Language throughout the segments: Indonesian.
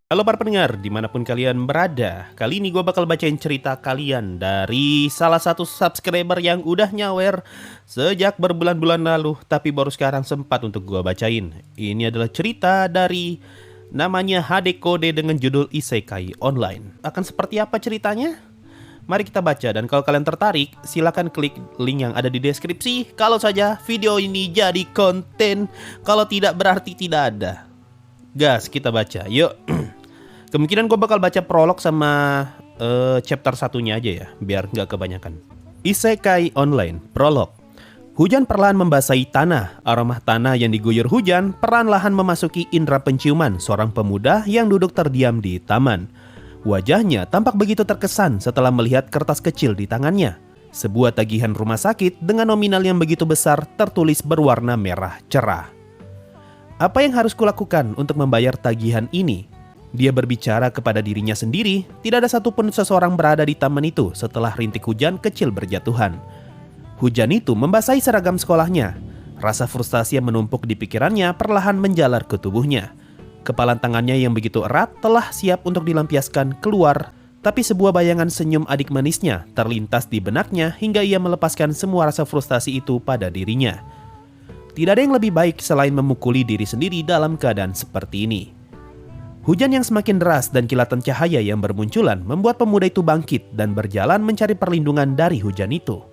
Halo para pendengar, dimanapun kalian berada. Kali ini gue bakal bacain cerita kalian dari salah satu subscriber yang udah nyawer sejak berbulan-bulan lalu, tapi baru sekarang sempat untuk gue bacain. Ini adalah cerita dari namanya HD Kode dengan judul Isekai Online. Akan seperti apa ceritanya? Mari kita baca, dan kalau kalian tertarik, silakan klik link yang ada di deskripsi. Kalau saja video ini jadi konten, kalau tidak berarti tidak ada. Gas, kita baca, yuk. Kemungkinan gue bakal baca prolog sama chapter satunya aja ya, biar nggak kebanyakan. Isekai Online, prolog. Hujan perlahan membasahi tanah. Aroma tanah yang diguyur hujan perlahan-lahan memasuki indera penciuman seorang pemuda yang duduk terdiam di taman. Wajahnya tampak begitu terkesan setelah melihat kertas kecil di tangannya. Sebuah tagihan rumah sakit dengan nominal yang begitu besar tertulis berwarna merah cerah. Apa yang harus kulakukan untuk membayar tagihan ini? Dia berbicara kepada dirinya sendiri. Tidak ada satupun seseorang berada di taman itu setelah rintik hujan kecil berjatuhan. Hujan itu membasahi seragam sekolahnya. Rasa frustasi yang menumpuk di pikirannya perlahan menjalar ke tubuhnya. Kepalan tangannya yang begitu erat telah siap untuk dilampiaskan keluar, tapi sebuah bayangan senyum adik manisnya terlintas di benaknya hingga ia melepaskan semua rasa frustasi itu pada dirinya. Tidak ada yang lebih baik selain memukuli diri sendiri dalam keadaan seperti ini. Hujan yang semakin deras dan kilatan cahaya yang bermunculan membuat pemuda itu bangkit dan berjalan mencari perlindungan dari hujan itu.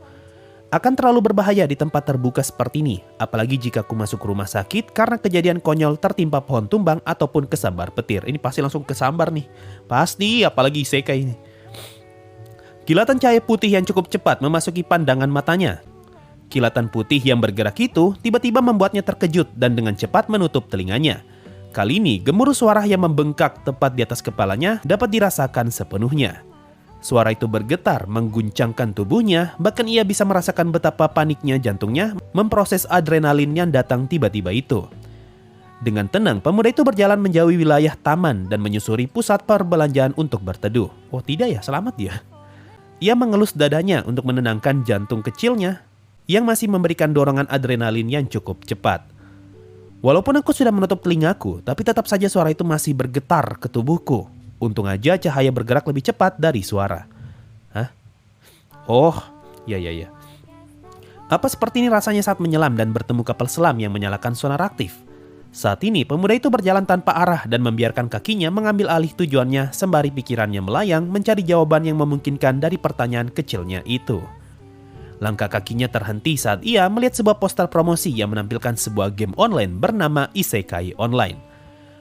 Akan terlalu berbahaya di tempat terbuka seperti ini, apalagi jika aku masuk rumah sakit karena kejadian konyol tertimpa pohon tumbang ataupun kesambar petir. Ini pasti langsung kesambar nih. Pasti, apalagi isekai ini. Kilatan cahaya putih yang cukup cepat memasuki pandangan matanya. Kilatan putih yang bergerak itu tiba-tiba membuatnya terkejut dan dengan cepat menutup telinganya. Kali ini, gemuruh suara yang membengkak tepat di atas kepalanya dapat dirasakan sepenuhnya. Suara itu bergetar, mengguncangkan tubuhnya, bahkan ia bisa merasakan betapa paniknya jantungnya memproses adrenalin yang datang tiba-tiba itu. Dengan tenang, pemuda itu berjalan menjauhi wilayah taman dan menyusuri pusat perbelanjaan untuk berteduh. Oh tidak ya, selamat dia. Ia mengelus dadanya untuk menenangkan jantung kecilnya yang masih memberikan dorongan adrenalin yang cukup cepat. Walaupun aku sudah menutup telingaku, tapi tetap saja suara itu masih bergetar ke tubuhku. Untung aja cahaya bergerak lebih cepat dari suara. Hah? Oh, ya. Apa seperti ini rasanya saat menyelam dan bertemu kapal selam yang menyalakan sonar aktif? Saat ini, pemuda itu berjalan tanpa arah dan membiarkan kakinya mengambil alih tujuannya sembari pikirannya melayang mencari jawaban yang memungkinkan dari pertanyaan kecilnya itu. Langkah kakinya terhenti saat ia melihat sebuah poster promosi yang menampilkan sebuah game online bernama Isekai Online.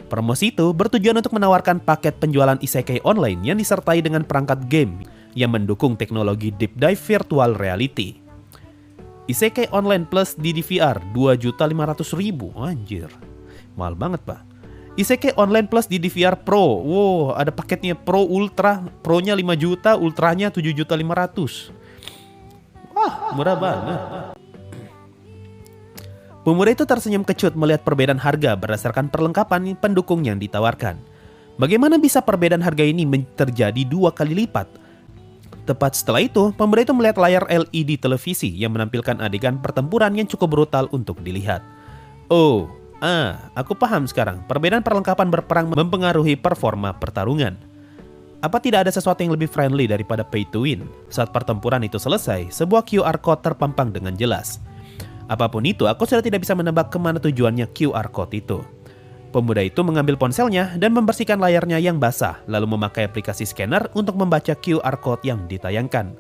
Promosi itu bertujuan untuk menawarkan paket penjualan Isekai Online yang disertai dengan perangkat game yang mendukung teknologi deep dive virtual reality. Isekai Online Plus di DVR 2.500.000, anjir, mahal banget pak. Isekai Online Plus di DVR Pro, wow, ada paketnya Pro Ultra, Pro-nya 5 juta, Ultranya 7.500.000. Wah, murah banget. Pemuda itu tersenyum kecut melihat perbedaan harga berdasarkan perlengkapan pendukung yang ditawarkan. Bagaimana bisa perbedaan harga ini terjadi 2 kali lipat? Tepat setelah itu, pemuda itu melihat layar LED televisi yang menampilkan adegan pertempuran yang cukup brutal untuk dilihat. Oh, aku paham sekarang. Perbedaan perlengkapan berperang mempengaruhi performa pertarungan. Apa tidak ada sesuatu yang lebih friendly daripada pay to win? Saat pertempuran itu selesai, sebuah QR code terpampang dengan jelas. Apapun itu, aku sudah tidak bisa menebak kemana tujuannya QR code itu. Pemuda itu mengambil ponselnya dan membersihkan layarnya yang basah, lalu memakai aplikasi scanner untuk membaca QR code yang ditayangkan.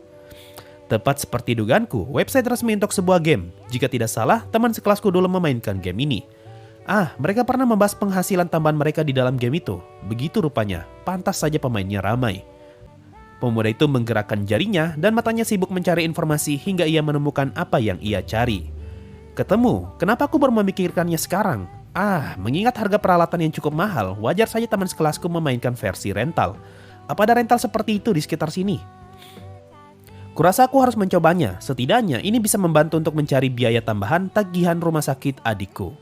Tepat seperti dugaanku, website resmi untuk sebuah game. Jika tidak salah, teman sekelasku dulu memainkan game ini. Mereka pernah membahas penghasilan tambahan mereka di dalam game itu. Begitu rupanya, pantas saja pemainnya ramai. Pemuda itu menggerakkan jarinya dan matanya sibuk mencari informasi hingga ia menemukan apa yang ia cari. Ketemu, kenapa aku baru memikirkannya sekarang? Mengingat harga peralatan yang cukup mahal, wajar saja teman sekelasku memainkan versi rental. Apa ada rental seperti itu di sekitar sini? Kurasa aku harus mencobanya, setidaknya ini bisa membantu untuk mencari biaya tambahan tagihan rumah sakit adikku.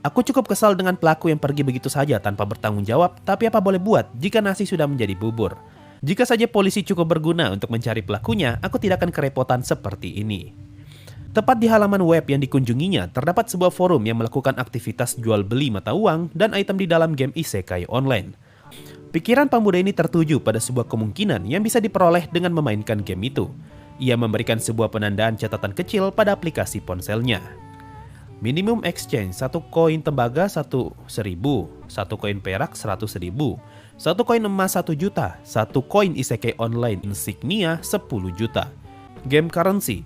Aku cukup kesal dengan pelaku yang pergi begitu saja tanpa bertanggung jawab, tapi apa boleh buat jika nasi sudah menjadi bubur. Jika saja polisi cukup berguna untuk mencari pelakunya, aku tidak akan kerepotan seperti ini. Tepat di halaman web yang dikunjunginya, terdapat sebuah forum yang melakukan aktivitas jual beli mata uang dan item di dalam game Isekai Online. Pikiran pemuda ini tertuju pada sebuah kemungkinan yang bisa diperoleh dengan memainkan game itu. Ia memberikan sebuah penandaan catatan kecil pada aplikasi ponselnya. Minimum exchange, 1 koin tembaga 1.000, 1 koin perak 100.000, 1 koin emas 1 juta, 1 koin isekai online insignia 10 juta. Game currency,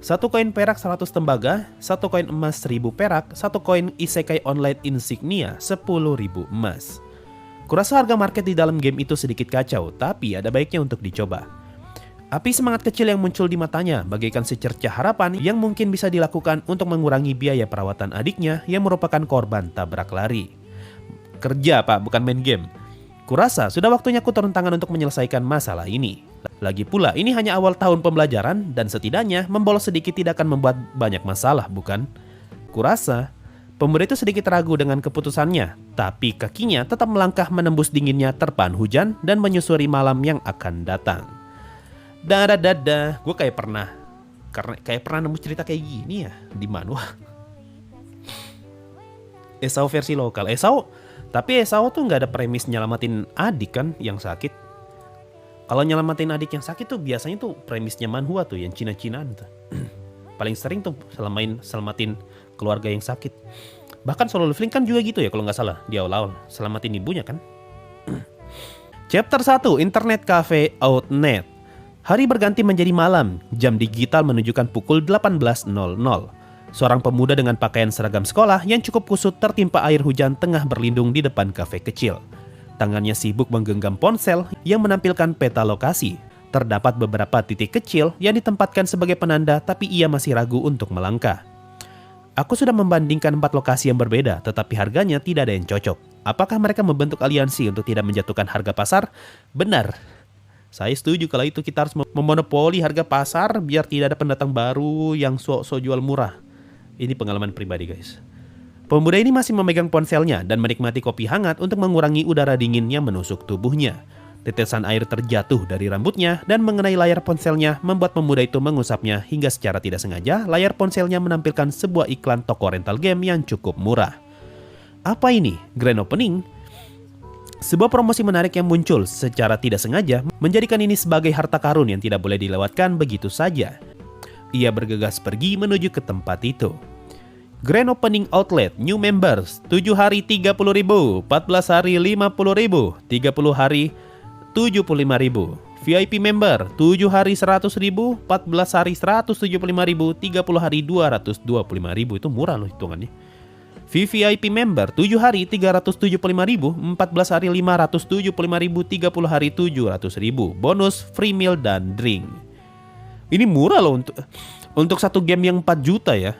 1 koin perak 100 tembaga, 1 koin emas 1000 perak, 1 koin isekai online insignia 10.000 emas. Kurasa harga market di dalam game itu sedikit kacau, tapi ada baiknya untuk dicoba. Api semangat kecil yang muncul di matanya bagaikan secercah harapan yang mungkin bisa dilakukan untuk mengurangi biaya perawatan adiknya yang merupakan korban tabrak lari. Kerja pak, bukan main game. Kurasa sudah waktunya aku turun tangan untuk menyelesaikan masalah ini. Lagi pula ini hanya awal tahun pembelajaran dan setidaknya membolos sedikit tidak akan membuat banyak masalah, bukan? Kurasa pemuda itu sedikit ragu dengan keputusannya, tapi kakinya tetap melangkah menembus dinginnya terpaan hujan dan menyusuri malam yang akan datang. Dada, gue kayak pernah nemu cerita kayak gini ya di manhwa. Esau versi lokal. Tapi Esau tuh nggak ada premis nyelamatin adik kan yang sakit. Kalau nyelamatin adik yang sakit tuh biasanya tuh premisnya manhwa tuh yang Cina-Cinaan tuh. Paling sering tuh selamatin keluarga yang sakit. Bahkan Solo Leveling kan juga gitu ya kalau nggak salah di awal-awal selamatin ibunya kan. Chapter 1, Internet Cafe Outnet. Hari berganti menjadi malam, jam digital menunjukkan pukul 18.00. Seorang pemuda dengan pakaian seragam sekolah yang cukup kusut tertimpa air hujan tengah berlindung di depan kafe kecil. Tangannya sibuk menggenggam ponsel yang menampilkan peta lokasi. Terdapat beberapa titik kecil yang ditempatkan sebagai penanda, tapi ia masih ragu untuk melangkah. Aku sudah membandingkan 4 lokasi yang berbeda, tetapi harganya tidak ada yang cocok. Apakah mereka membentuk aliansi untuk tidak menjatuhkan harga pasar? Benar. Saya setuju kalau itu kita harus memonopoli harga pasar biar tidak ada pendatang baru yang sok-sok jual murah. Ini pengalaman pribadi guys. Pemuda ini masih memegang ponselnya dan menikmati kopi hangat untuk mengurangi udara dingin yang menusuk tubuhnya. Tetesan air terjatuh dari rambutnya dan mengenai layar ponselnya membuat pemuda itu mengusapnya hingga secara tidak sengaja layar ponselnya menampilkan sebuah iklan toko rental game yang cukup murah. Apa ini? Grand Opening? Sebuah promosi menarik yang muncul secara tidak sengaja menjadikan ini sebagai harta karun yang tidak boleh dilewatkan begitu saja. Ia bergegas pergi menuju ke tempat itu. Grand Opening Outlet New Members 7 hari 30.000, 14 hari 50.000, 30 hari 75.000. VIP Member 7 hari 100.000, 14 hari 175.000, 30 hari 225.000. Itu murah loh hitungannya. VVIP Member 7 hari 375.000, 14 hari 575.000, 30 hari 700.000. Bonus free meal dan drink. Ini murah loh untuk satu game yang 4 juta ya.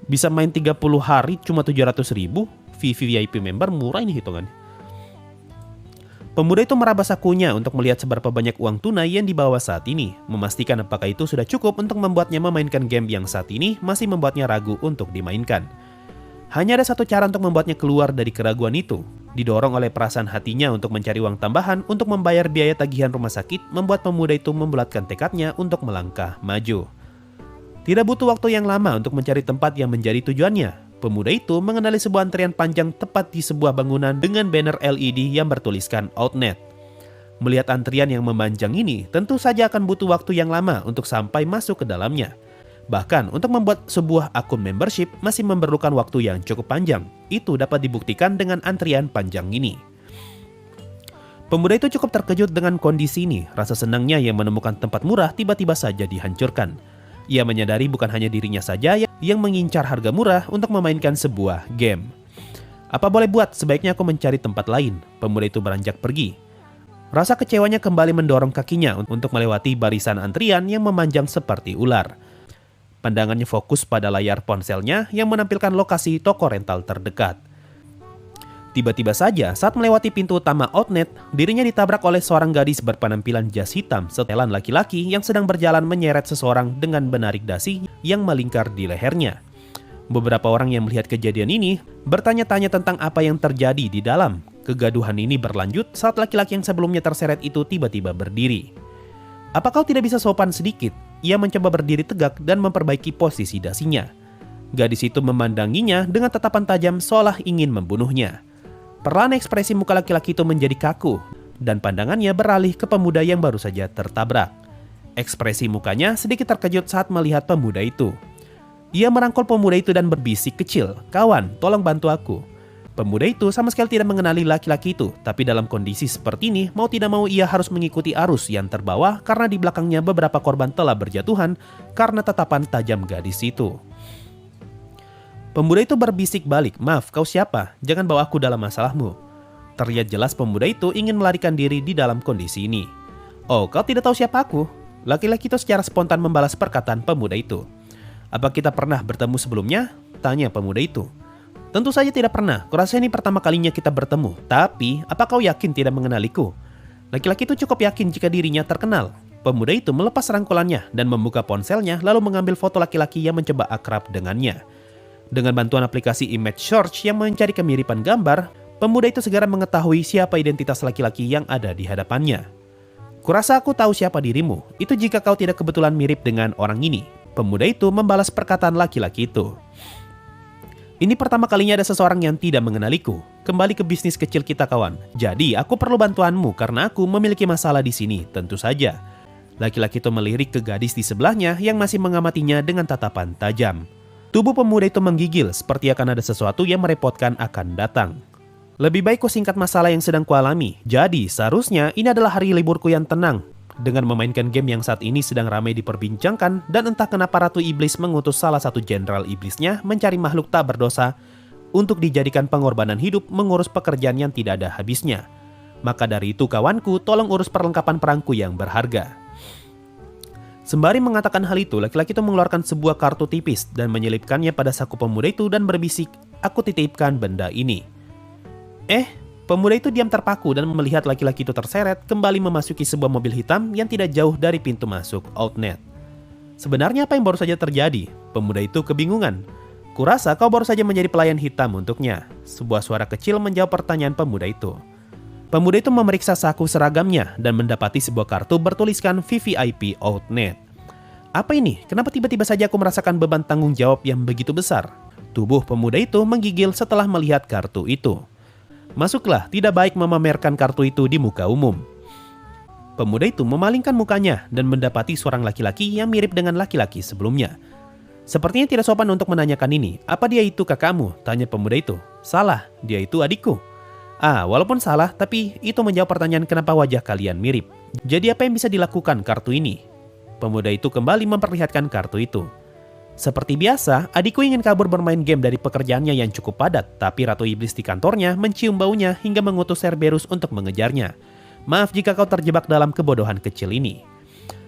Bisa main 30 hari cuma 700.000. VVIP Member murah ini hitungannya. Pemuda itu meraba sakunya untuk melihat seberapa banyak uang tunai yang dibawa saat ini, memastikan apakah itu sudah cukup untuk membuatnya memainkan game yang saat ini masih membuatnya ragu untuk dimainkan. Hanya ada satu cara untuk membuatnya keluar dari keraguan itu. Didorong oleh perasaan hatinya untuk mencari uang tambahan untuk membayar biaya tagihan rumah sakit, membuat pemuda itu membulatkan tekadnya untuk melangkah maju. Tidak butuh waktu yang lama untuk mencari tempat yang menjadi tujuannya. Pemuda itu mengenali sebuah antrian panjang tepat di sebuah bangunan dengan banner LED yang bertuliskan Outnet. Melihat antrian yang memanjang ini, tentu saja akan butuh waktu yang lama untuk sampai masuk ke dalamnya. Bahkan untuk membuat sebuah akun membership masih memerlukan waktu yang cukup panjang. Itu dapat dibuktikan dengan antrian panjang ini. Pemuda itu cukup terkejut dengan kondisi ini. Rasa senangnya yang menemukan tempat murah tiba-tiba saja dihancurkan. Ia menyadari bukan hanya dirinya saja yang mengincar harga murah untuk memainkan sebuah game. Apa boleh buat, sebaiknya aku mencari tempat lain. Pemuda itu beranjak pergi. Rasa kecewanya kembali mendorong kakinya untuk melewati barisan antrian yang memanjang seperti ular. Pandangannya fokus pada layar ponselnya yang menampilkan lokasi toko rental terdekat. Tiba-tiba saja saat melewati pintu utama Outnet, dirinya ditabrak oleh seorang gadis berpenampilan jas hitam setelan laki-laki yang sedang berjalan menyeret seseorang dengan menarik dasi yang melingkar di lehernya. Beberapa orang yang melihat kejadian ini bertanya-tanya tentang apa yang terjadi di dalam. Kegaduhan ini berlanjut saat laki-laki yang sebelumnya terseret itu tiba-tiba berdiri. Apa kau tidak bisa sopan sedikit? Ia mencoba berdiri tegak dan memperbaiki posisi dasinya. Gadis itu memandanginya dengan tatapan tajam seolah ingin membunuhnya. Perlahan ekspresi muka laki-laki itu menjadi kaku, dan pandangannya beralih ke pemuda yang baru saja tertabrak. Ekspresi mukanya sedikit terkejut saat melihat pemuda itu. Ia merangkul pemuda itu dan berbisik kecil, "Kawan, tolong bantu aku." Pemuda itu sama sekali tidak mengenali laki-laki itu, tapi dalam kondisi seperti ini, mau tidak mau ia harus mengikuti arus yang terbawa karena di belakangnya beberapa korban telah berjatuhan karena tatapan tajam gadis itu. Pemuda itu berbisik balik, "Maaf, kau siapa? Jangan bawa aku dalam masalahmu." Terlihat jelas pemuda itu ingin melarikan diri di dalam kondisi ini. "Oh, kau tidak tahu siapa aku?" Laki-laki itu secara spontan membalas perkataan pemuda itu. "Apa kita pernah bertemu sebelumnya?" tanya pemuda itu. "Tentu saja tidak pernah, kurasa ini pertama kalinya kita bertemu. Tapi, apa kau yakin tidak mengenaliku?" Laki-laki itu cukup yakin jika dirinya terkenal. Pemuda itu melepas rangkulannya dan membuka ponselnya lalu mengambil foto laki-laki yang mencoba akrab dengannya. Dengan bantuan aplikasi image search yang mencari kemiripan gambar, pemuda itu segera mengetahui siapa identitas laki-laki yang ada di hadapannya. "Kurasa aku tahu siapa dirimu, itu jika kau tidak kebetulan mirip dengan orang ini." Pemuda itu membalas perkataan laki-laki itu. "Ini pertama kalinya ada seseorang yang tidak mengenaliku. Kembali ke bisnis kecil kita, kawan. Jadi aku perlu bantuanmu karena aku memiliki masalah di sini, tentu saja." Laki-laki itu melirik ke gadis di sebelahnya yang masih mengamatinya dengan tatapan tajam. Tubuh pemuda itu menggigil seperti akan ada sesuatu yang merepotkan akan datang. "Lebih baik ku singkat masalah yang sedang kualami. Jadi seharusnya ini adalah hari liburku yang tenang. Dengan memainkan game yang saat ini sedang ramai diperbincangkan dan entah kenapa Ratu Iblis mengutus salah satu jenderal iblisnya mencari makhluk tak berdosa untuk dijadikan pengorbanan hidup mengurus pekerjaan yang tidak ada habisnya. Maka dari itu kawanku, tolong urus perlengkapan perangku yang berharga." Sembari mengatakan hal itu, laki-laki itu mengeluarkan sebuah kartu tipis dan menyelipkannya pada saku pemuda itu dan berbisik, "Aku titipkan benda ini." Pemuda itu diam terpaku dan melihat laki-laki itu terseret kembali memasuki sebuah mobil hitam yang tidak jauh dari pintu masuk outnet. "Sebenarnya apa yang baru saja terjadi?" Pemuda itu kebingungan. "Kurasa kau baru saja menjadi pelayan hitam untuknya." Sebuah suara kecil menjawab pertanyaan pemuda itu. Pemuda itu memeriksa saku seragamnya dan mendapati sebuah kartu bertuliskan VVIP Outnet. "Apa ini? Kenapa tiba-tiba saja aku merasakan beban tanggung jawab yang begitu besar?" Tubuh pemuda itu menggigil setelah melihat kartu itu. "Masuklah, tidak baik memamerkan kartu itu di muka umum." Pemuda itu memalingkan mukanya dan mendapati seorang laki-laki yang mirip dengan laki-laki sebelumnya. "Sepertinya tidak sopan untuk menanyakan ini. Apa dia itu kakakmu?" tanya pemuda itu. "Salah, dia itu adikku." Walaupun salah, tapi itu menjawab pertanyaan kenapa wajah kalian mirip. Jadi apa yang bisa dilakukan kartu ini? Pemuda itu kembali memperlihatkan kartu itu. "Seperti biasa, adikku ingin kabur bermain game dari pekerjaannya yang cukup padat, tapi Ratu Iblis di kantornya mencium baunya hingga mengutus Cerberus untuk mengejarnya. Maaf jika kau terjebak dalam kebodohan kecil ini.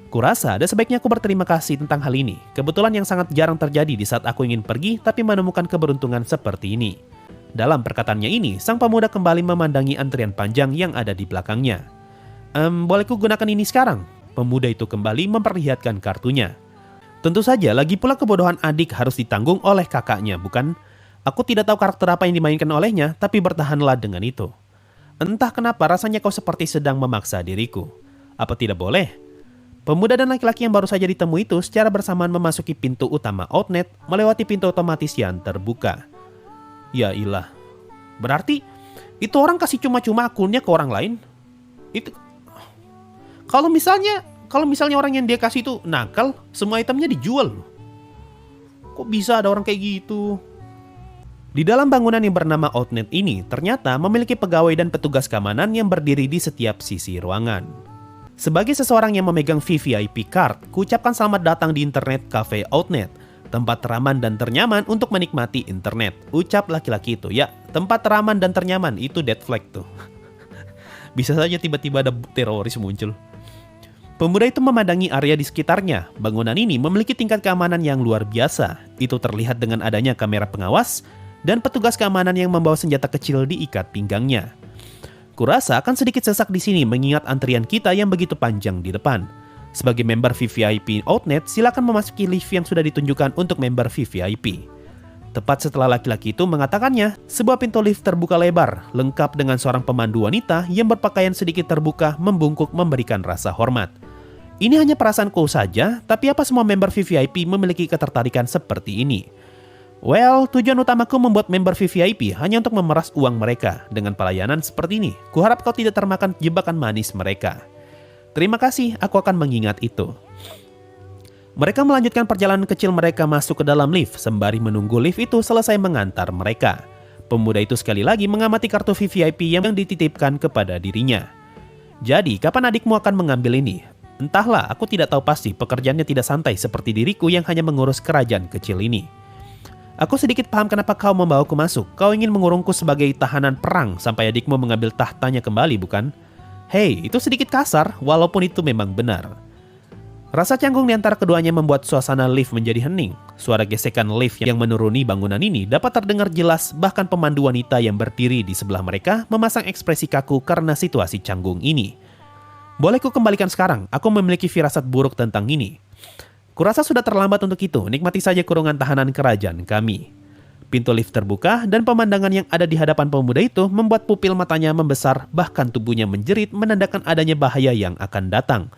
Kurasa ada sebaiknya aku berterima kasih tentang hal ini. Kebetulan yang sangat jarang terjadi di saat aku ingin pergi tapi menemukan keberuntungan seperti ini." Dalam perkataannya ini, sang pemuda kembali memandangi antrian panjang yang ada di belakangnya. Boleh ku gunakan ini sekarang?" Pemuda itu kembali memperlihatkan kartunya. "Tentu saja, lagi pula kebodohan adik harus ditanggung oleh kakaknya, bukan? Aku tidak tahu karakter apa yang dimainkan olehnya, tapi bertahanlah dengan itu. Entah kenapa rasanya kau seperti sedang memaksa diriku. Apa tidak boleh?" Pemuda dan laki-laki yang baru saja ditemui itu secara bersamaan memasuki pintu utama outnet, melewati pintu otomatis yang terbuka. Ya ilah, berarti itu orang kasih cuma-cuma akunnya ke orang lain? Itu kalau misalnya orang yang dia kasih itu nakal, semua itemnya dijual loh. Kok bisa ada orang kayak gitu? Di dalam bangunan yang bernama Outnet ini ternyata memiliki pegawai dan petugas keamanan yang berdiri di setiap sisi ruangan. Sebagai seseorang yang memegang VVIP card, kuucapkan selamat datang di Internet Cafe Outnet, tempat teraman dan ternyaman untuk menikmati internet. Ucap laki-laki itu, ya, tempat teraman dan ternyaman, itu dead flag tuh. Bisa saja tiba-tiba ada teroris muncul. Pemuda itu memandangi area di sekitarnya. Bangunan ini memiliki tingkat keamanan yang luar biasa. Itu terlihat dengan adanya kamera pengawas dan petugas keamanan yang membawa senjata kecil diikat pinggangnya. Kurasa akan sedikit sesak di sini mengingat antrian kita yang begitu panjang di depan. Sebagai member VVIP Outnet, silakan memasuki lift yang sudah ditunjukkan untuk member VVIP. Tepat setelah laki-laki itu mengatakannya, sebuah pintu lift terbuka lebar, lengkap dengan seorang pemandu wanita yang berpakaian sedikit terbuka membungkuk memberikan rasa hormat. Ini hanya perasaanku saja, tapi apa semua member VVIP memiliki ketertarikan seperti ini? Well, tujuan utamaku membuat member VVIP hanya untuk memeras uang mereka. Dengan pelayanan seperti ini, kuharap kau tidak termakan jebakan manis mereka. Terima kasih, aku akan mengingat itu. Mereka melanjutkan perjalanan kecil mereka masuk ke dalam lift, sembari menunggu lift itu selesai mengantar mereka. Pemuda itu sekali lagi mengamati kartu VVIP yang dititipkan kepada dirinya. Jadi, kapan adikmu akan mengambil ini? Entahlah, aku tidak tahu pasti, pekerjaannya tidak santai seperti diriku yang hanya mengurus kerajaan kecil ini. Aku sedikit paham kenapa kau membawaku masuk. Kau ingin mengurungku sebagai tahanan perang sampai adikmu mengambil tahtanya kembali, bukan? Hei, itu sedikit kasar, walaupun itu memang benar. Rasa canggung di antara keduanya membuat suasana lift menjadi hening. Suara gesekan lift yang menuruni bangunan ini dapat terdengar jelas, bahkan pemandu wanita yang berdiri di sebelah mereka memasang ekspresi kaku karena situasi canggung ini. Boleh ku kembalikan sekarang, aku memiliki firasat buruk tentang ini. Kurasa sudah terlambat untuk itu, nikmati saja kurungan tahanan kerajaan kami. Pintu lift terbuka dan pemandangan yang ada di hadapan pemuda itu membuat pupil matanya membesar, bahkan tubuhnya menjerit menandakan adanya bahaya yang akan datang.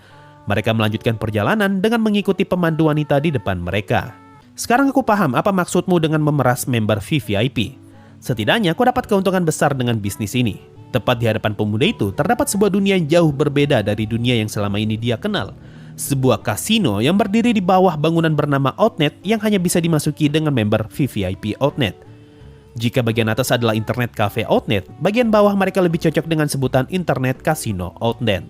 Mereka melanjutkan perjalanan dengan mengikuti pemandu wanita di depan mereka. Sekarang aku paham apa maksudmu dengan memeras member VVIP. Setidaknya aku dapat keuntungan besar dengan bisnis ini. Tepat di hadapan pemuda itu terdapat sebuah dunia yang jauh berbeda dari dunia yang selama ini dia kenal. Sebuah kasino yang berdiri di bawah bangunan bernama Outnet yang hanya bisa dimasuki dengan member VVIP Outnet. Jika bagian atas adalah Internet Cafe Outnet, bagian bawah mereka lebih cocok dengan sebutan Internet Casino Outnet.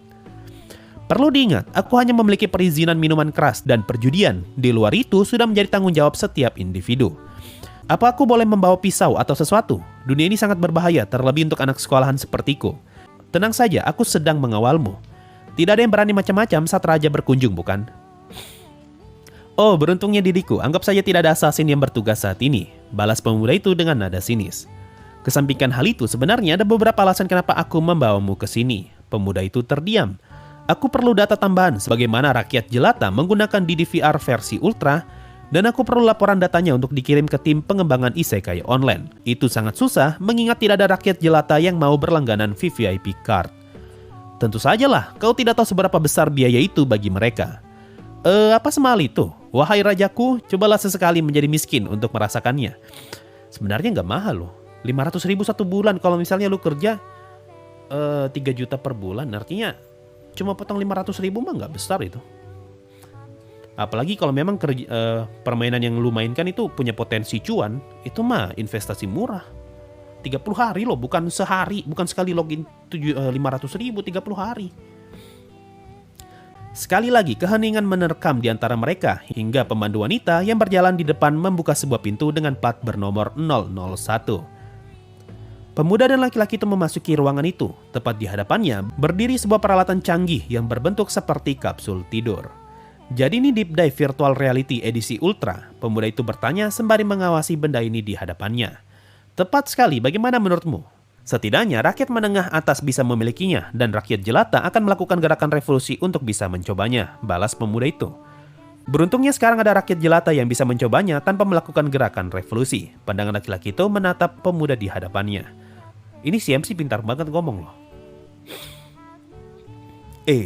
Perlu diingat, aku hanya memiliki perizinan minuman keras dan perjudian. Di luar itu sudah menjadi tanggung jawab setiap individu. Apa aku boleh membawa pisau atau sesuatu? Dunia ini sangat berbahaya, terlebih untuk anak sekolahan sepertiku. Tenang saja, aku sedang mengawalmu. Tidak ada yang berani macam-macam saat raja berkunjung, bukan? Oh, beruntungnya diriku, anggap saja tidak ada assassin yang bertugas saat ini. Balas pemuda itu dengan nada sinis. Kesampingkan hal itu, sebenarnya ada beberapa alasan kenapa aku membawamu ke sini. Pemuda itu terdiam. Aku perlu data tambahan sebagaimana rakyat jelata menggunakan DDVR versi Ultra, dan aku perlu laporan datanya untuk dikirim ke tim pengembangan isekai online. Itu sangat susah mengingat tidak ada rakyat jelata yang mau berlangganan VVIP card. Tentu sajalah, kau tidak tahu seberapa besar biaya itu bagi mereka. Apa semahal itu? Wahai rajaku, cobalah sesekali menjadi miskin untuk merasakannya. Sebenarnya nggak mahal loh. 500.000 satu bulan kalau misalnya lu kerja 3 juta per bulan. Artinya cuma potong 500.000 mah nggak besar itu. Apalagi kalau memang permainan yang lu mainkan itu punya potensi cuan, itu mah investasi murah. 30 hari loh, bukan sehari, bukan sekali login 500.000, 30 hari. Sekali lagi keheningan menerkam di antara mereka hingga pemandu wanita yang berjalan di depan membuka sebuah pintu dengan plat bernomor 001. Pemuda dan laki-laki itu memasuki ruangan itu. Tepat di hadapannya berdiri sebuah peralatan canggih yang berbentuk seperti kapsul tidur. Jadi ini deep dive virtual reality edisi Ultra. Pemuda itu bertanya sembari mengawasi benda ini di hadapannya. Tepat sekali, bagaimana menurutmu? Setidaknya rakyat menengah atas bisa memilikinya dan rakyat jelata akan melakukan gerakan revolusi untuk bisa mencobanya, balas pemuda itu. Beruntungnya sekarang ada rakyat jelata yang bisa mencobanya tanpa melakukan gerakan revolusi. Pandangan laki-laki itu menatap pemuda di hadapannya. Ini CMC pintar banget ngomong loh.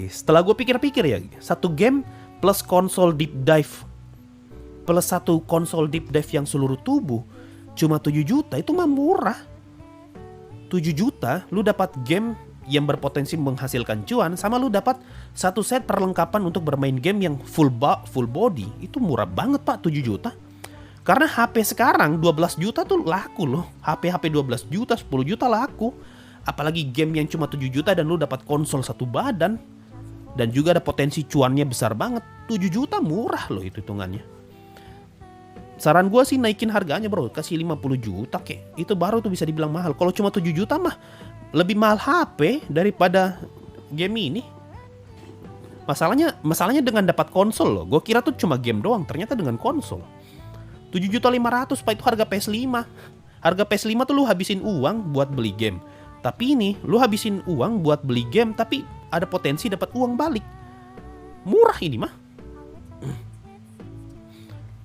Setelah gue pikir-pikir ya, satu game plus konsol deep dive, plus satu konsol deep dive yang seluruh tubuh, cuma 7 juta, itu mah murah. 7 juta lu dapat game yang berpotensi menghasilkan cuan, sama lu dapat satu set perlengkapan untuk bermain game yang full body. Itu murah banget pak, 7 juta. Karena HP sekarang 12 juta tuh laku loh. HP 12 juta, 10 juta laku. Apalagi game yang cuma 7 juta dan lu dapat konsol satu badan. Dan juga ada potensi cuannya besar banget. 7 juta murah loh itu hitungannya. Saran gue sih naikin harganya bro, kasih 50 juta kek. Itu baru tuh bisa dibilang mahal. Kalau cuma 7 juta mah lebih mahal HP daripada game ini. Masalahnya dengan dapat konsol loh. Gue kira tuh cuma game doang, ternyata dengan konsol. 7.500.000 pak, itu harga PS5. Harga PS5 tuh lu habisin uang buat beli game. Tapi ini lu habisin uang buat beli game tapi ada potensi dapat uang balik. Murah ini mah.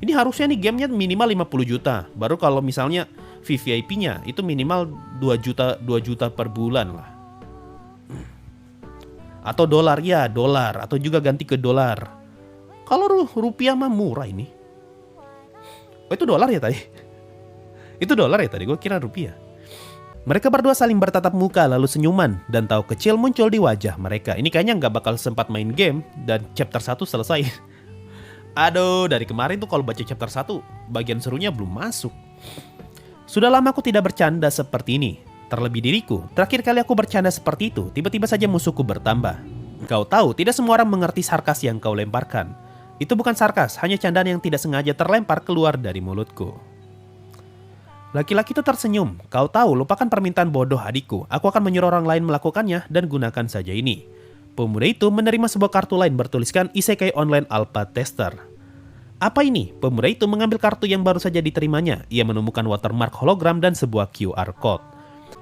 Ini harusnya nih gamenya minimal 50 juta. Baru kalau misalnya VVIP-nya itu minimal 2 juta per bulan lah. Atau dolar, atau juga ganti ke dolar. Kalau rupiah mah murah ini. Oh itu dolar ya tadi? Itu dolar ya tadi, gue kira rupiah. Mereka berdua saling bertatap muka lalu senyuman dan tahu kecil muncul di wajah mereka. Ini kayaknya nggak bakal sempat main game dan chapter 1 selesai. Aduh, dari kemarin tuh kalau baca chapter 1 bagian serunya belum masuk. Sudah lama aku tidak bercanda seperti ini. Terlebih diriku, terakhir kali aku bercanda seperti itu, tiba-tiba saja musuhku bertambah. Kau tahu, tidak semua orang mengerti sarkas yang kau lemparkan. Itu bukan sarkas, hanya candaan yang tidak sengaja terlempar keluar dari mulutku. Laki-laki itu tersenyum. Kau tahu, lupakan permintaan bodoh adikku. Aku akan menyuruh orang lain melakukannya dan gunakan saja ini. Pemuda itu menerima sebuah kartu lain bertuliskan Isekai Online Alpha Tester. Apa ini? Pemuda itu mengambil kartu yang baru saja diterimanya. Ia menemukan watermark hologram dan sebuah QR Code.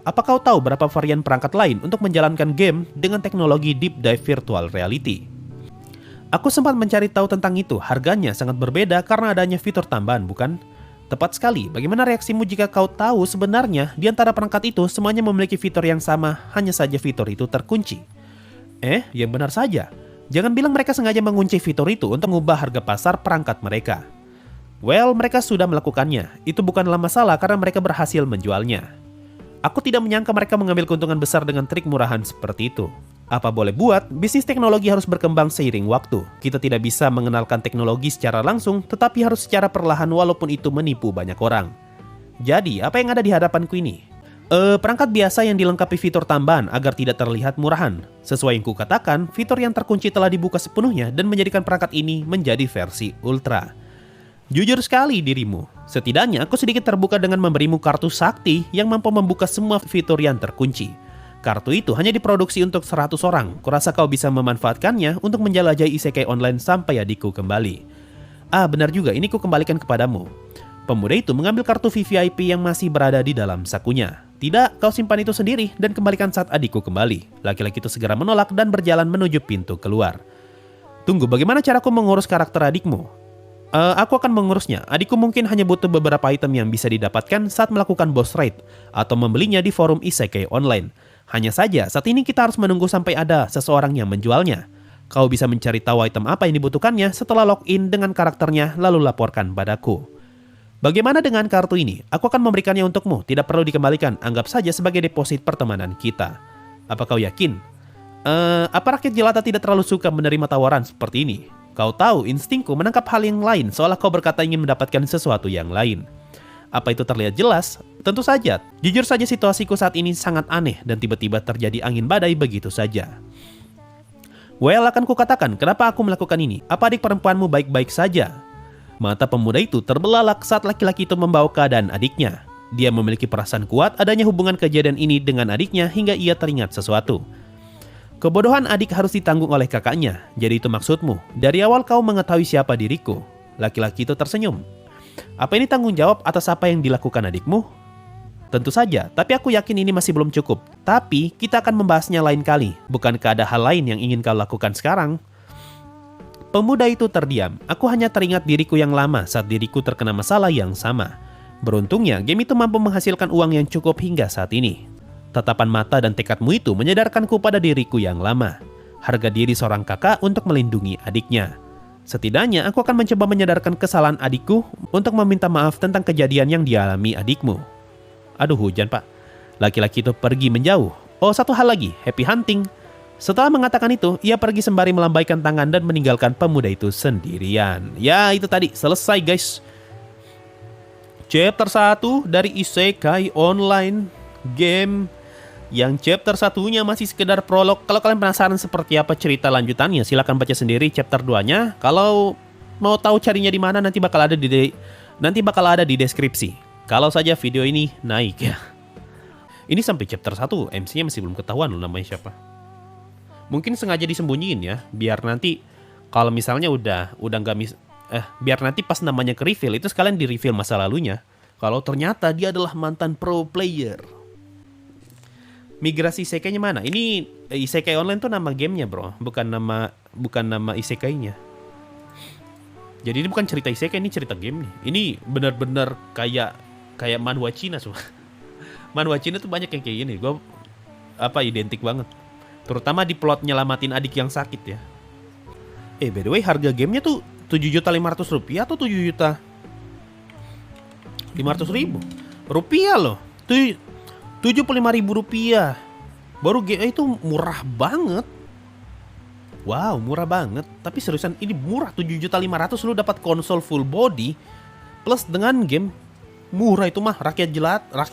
Apa kau tahu berapa varian perangkat lain untuk menjalankan game dengan teknologi Deep Dive Virtual Reality? Aku sempat mencari tahu tentang itu. Harganya sangat berbeda karena adanya fitur tambahan, bukan? Tepat sekali, bagaimana reaksimu jika kau tahu sebenarnya di antara perangkat itu semuanya memiliki fitur yang sama, hanya saja fitur itu terkunci? Yang benar saja. Jangan bilang mereka sengaja mengunci fitur itu untuk mengubah harga pasar perangkat mereka. Well, mereka sudah melakukannya. Itu bukanlah masalah karena mereka berhasil menjualnya. Aku tidak menyangka mereka mengambil keuntungan besar dengan trik murahan seperti itu. Apa boleh buat, bisnis teknologi harus berkembang seiring waktu. Kita tidak bisa mengenalkan teknologi secara langsung, tetapi harus secara perlahan walaupun itu menipu banyak orang. Jadi, apa yang ada di hadapanku ini? Perangkat biasa yang dilengkapi fitur tambahan agar tidak terlihat murahan. Sesuai yang kukatakan, fitur yang terkunci telah dibuka sepenuhnya dan menjadikan perangkat ini menjadi versi ultra. Jujur sekali dirimu. Setidaknya aku sedikit terbuka dengan memberimu kartu sakti yang mampu membuka semua fitur yang terkunci. Kartu itu hanya diproduksi untuk 100 orang. Kurasa kau bisa memanfaatkannya untuk menjelajahi Isekai Online sampai adikku kembali. Benar juga, ini ku kembalikan kepadamu. Pemuda itu mengambil kartu VVIP yang masih berada di dalam sakunya. Tidak, kau simpan itu sendiri dan kembalikan saat adikku kembali. Laki-laki itu segera menolak dan berjalan menuju pintu keluar. Tunggu, bagaimana caraku mengurus karakter adikmu? Aku akan mengurusnya. Adikku mungkin hanya butuh beberapa item yang bisa didapatkan saat melakukan boss raid atau membelinya di forum Isekai Online. Hanya saja, saat ini kita harus menunggu sampai ada seseorang yang menjualnya. Kau bisa mencari tahu item apa yang dibutuhkannya setelah login dengan karakternya lalu laporkan padaku. Bagaimana dengan kartu ini? Aku akan memberikannya untukmu, tidak perlu dikembalikan, anggap saja sebagai deposit pertemanan kita. Apa kau yakin? Apa rakyat jelata tidak terlalu suka menerima tawaran seperti ini? Kau tahu, instingku menangkap hal yang lain seolah kau berkata ingin mendapatkan sesuatu yang lain. Apa itu terlihat jelas? Tentu saja. Jujur saja situasiku saat ini sangat aneh dan tiba-tiba terjadi angin badai begitu saja. Well, akan kukatakan kenapa aku melakukan ini. Apa adik perempuanmu baik-baik saja? Mata pemuda itu terbelalak saat laki-laki itu membawa keadaan adiknya. Dia memiliki perasaan kuat adanya hubungan kejadian ini dengan adiknya hingga ia teringat sesuatu. Kebodohan adik harus ditanggung oleh kakaknya. Jadi itu maksudmu. Dari awal kau mengetahui siapa diriku. Laki-laki itu tersenyum. Apa ini tanggung jawab atas apa yang dilakukan adikmu? Tentu saja, tapi aku yakin ini masih belum cukup. Tapi kita akan membahasnya lain kali. Bukankah ada hal lain yang ingin kau lakukan sekarang? Pemuda itu terdiam. Aku hanya teringat diriku yang lama saat diriku terkena masalah yang sama. Beruntungnya, game itu mampu menghasilkan uang yang cukup hingga saat ini. Tatapan mata dan tekadmu itu menyadarkanku pada diriku yang lama. Harga diri seorang kakak untuk melindungi adiknya. Setidaknya aku akan mencoba menyadarkan kesalahan adikku untuk meminta maaf tentang kejadian yang dialami adikmu. Aduh, hujan pak. Laki-laki itu pergi menjauh. Oh, satu hal lagi, happy hunting. Setelah mengatakan itu, ia pergi sembari melambaikan tangan dan meninggalkan pemuda itu sendirian. Ya, itu tadi, selesai guys. Chapter 1 dari Isekai Online game. Yang chapter satunya masih sekedar prolog. Kalau kalian penasaran seperti apa cerita lanjutannya, silahkan baca sendiri chapter 2-nya. Kalau mau tahu carinya di mana, nanti bakal ada di deskripsi. Kalau saja video ini naik ya. Ini sampai chapter 1, MC-nya masih belum ketahuan loh namanya siapa. Mungkin sengaja disembunyiin ya, biar nanti kalau misalnya udah biar nanti pas namanya ke reveal itu sekalian di reveal masa lalunya. Kalau ternyata dia adalah mantan pro player. Migrasi isekainya mana? Ini Isekai Online tuh nama gamenya bro, bukan nama isekainya. Jadi ini bukan cerita isekai, ini cerita game nih. Ini benar-benar kayak manhwa Cina semua. Manhwa Cina tuh banyak yang kayak gini. Gue identik banget. Terutama di plot nyelamatin adik yang sakit ya. By the way, harga gamenya tuh 7.500.000 atau 7.500.000? rupiah loh. 75.000 rupiah. Baru itu murah banget. Wow, murah banget. Tapi seriusan ini murah, 7.500.000 lu dapat konsol full body plus dengan game. Murah itu mah, rakyat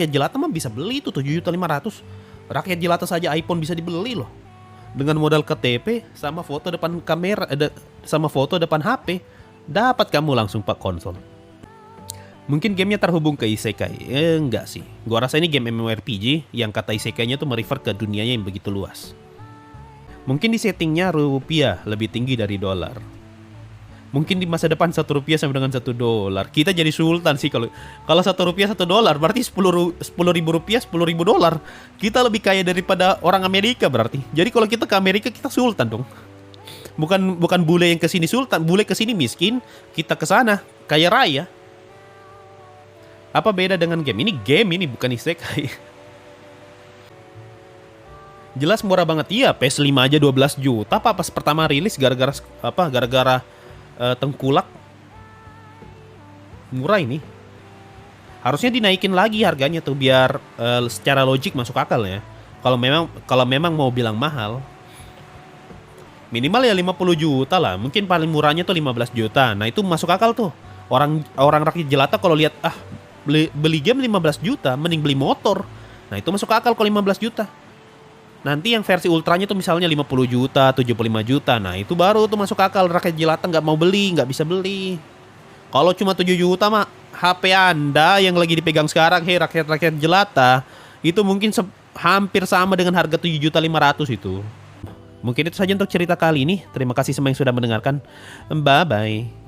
jelata mah bisa beli itu 7.500.000. Rakyat jelata saja iPhone bisa dibeli loh. Dengan modal KTP sama foto depan kamera, sama foto depan HP, dapat kamu langsung pak konsol. Mungkin gamenya terhubung ke isekai. Enggak sih. Gua rasa ini game MMORPG yang kata isekainya tuh merefer ke dunianya yang begitu luas. Mungkin di settingnya rupiah lebih tinggi dari dolar. Mungkin di masa depan 1 rupiah sama dengan 1 dolar. Kita jadi sultan sih kalau 1 rupiah 1 dolar berarti 10.000 rupiah 10.000 dolar. Kita lebih kaya daripada orang Amerika berarti. Jadi kalau kita ke Amerika kita sultan dong. Bukan bule yang kesini sultan, bule kesini miskin, kita ke sana kaya raya. Apa beda dengan game? Ini bukan isekai. Jelas murah banget. Iya, PS5 aja 12 juta apa pas pertama rilis gara-gara apa? Gara-gara tengkulak. Murah ini. Harusnya dinaikin lagi harganya tuh biar secara logik masuk akal ya. Kalau memang mau bilang mahal, minimal ya 50 juta lah. Mungkin paling murahnya tuh 15 juta. Nah, itu masuk akal tuh. Orang rakyat jelata kalau lihat beli game 15 juta, mending beli motor. Nah, itu masuk akal kalau 15 juta. Nanti yang versi ultranya tuh misalnya 50 juta, 75 juta. Nah, itu baru tuh masuk akal. Rakyat jelata nggak mau beli, nggak bisa beli. Kalau cuma 7 juta mah, HP Anda yang lagi dipegang sekarang, hei rakyat jelata, itu mungkin hampir sama dengan harga 7.500.000 itu. Mungkin itu saja untuk cerita kali ini. Terima kasih semua yang sudah mendengarkan. Bye-bye.